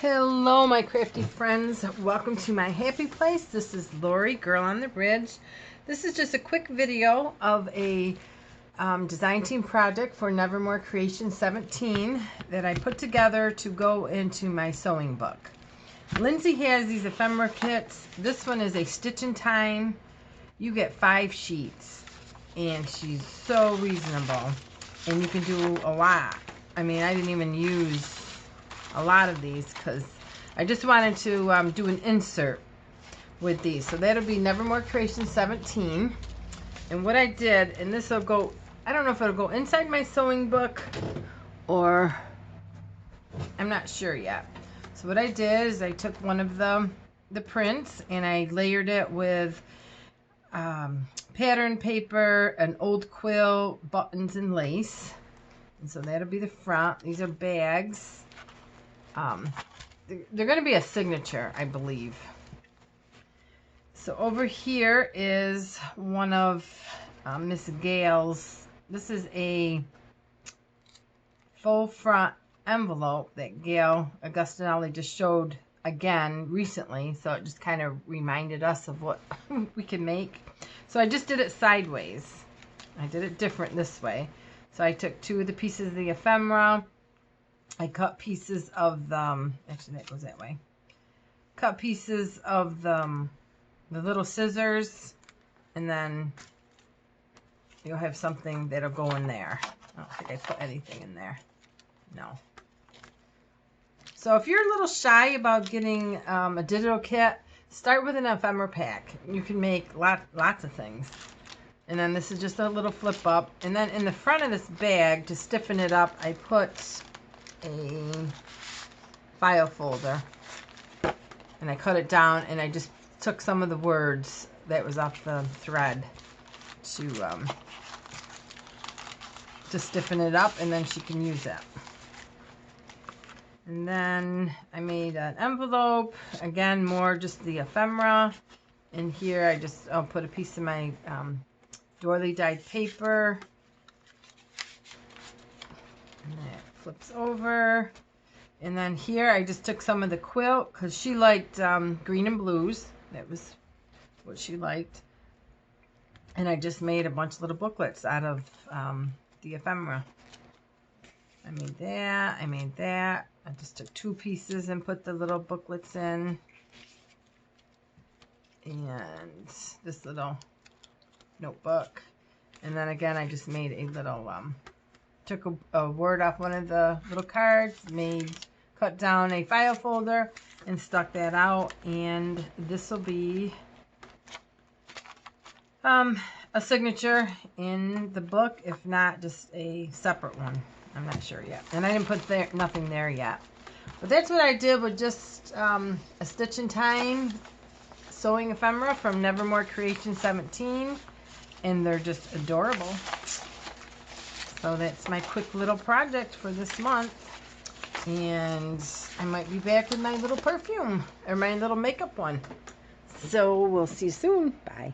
Hello my crafty friends, welcome to my happy place. This is Lori, Girl on the Bridge. This is just a quick video of a design team project for Nevermorecreation17 that I put together to go into my sewing book. Lindsay has these ephemera kits. This one is a stitch in time. You get 5 sheets and she's so reasonable and you can do a lot. I mean, I didn't even use a lot of these because I just wanted to do an insert with these. So that'll be Nevermorecreation17. And what I did, and this will go, I don't know if it'll go inside my sewing book or I'm not sure yet. So what I did is I took one of the prints and I layered it with pattern paper, an old quill, buttons, and lace. And so that'll be the front. These are bags. They're going to be a signature, I believe. So over here is one of Miss Gail's. This is a faux front envelope that Gail Augustinelli just showed again recently. So it just kind of reminded us of what we can make. So I just did it sideways. I did it different this way. So I took 2 of the pieces of the ephemera. I cut pieces of the, actually that goes that way. Cut pieces of the little scissors, and then you'll have something that'll go in there. I don't think I put anything in there. No. So if you're a little shy about getting a digital kit, start with an ephemera pack. You can make lots of things. And then this is just a little flip up. And then in the front of this bag, to stiffen it up, I put a file folder and I cut it down and I just took some of the words that was off the thread to stiffen it up, and then she can use it. And then I made an envelope, again more just the ephemera, and here I'll put a piece of my doily dyed paper, and that flips over. And then here I just took some of the quilt because she liked green and blues. That was what she liked. And I just made a bunch of little booklets out of the ephemera. I made that. I made that. I just took 2 pieces and put the little booklets in. And this little notebook. And then again, I just made a little took a word off one of the little cards, cut down a file folder and stuck that out, and this will be a signature in the book, if not just a separate one. I'm not sure yet, and I didn't put nothing there yet, but that's what I did with just a stitch in time sewing ephemera from Nevermorecreation17, and they're just adorable. So that's my quick little project for this month. And I might be back with my little perfume, or my little makeup one. So we'll see you soon. Bye.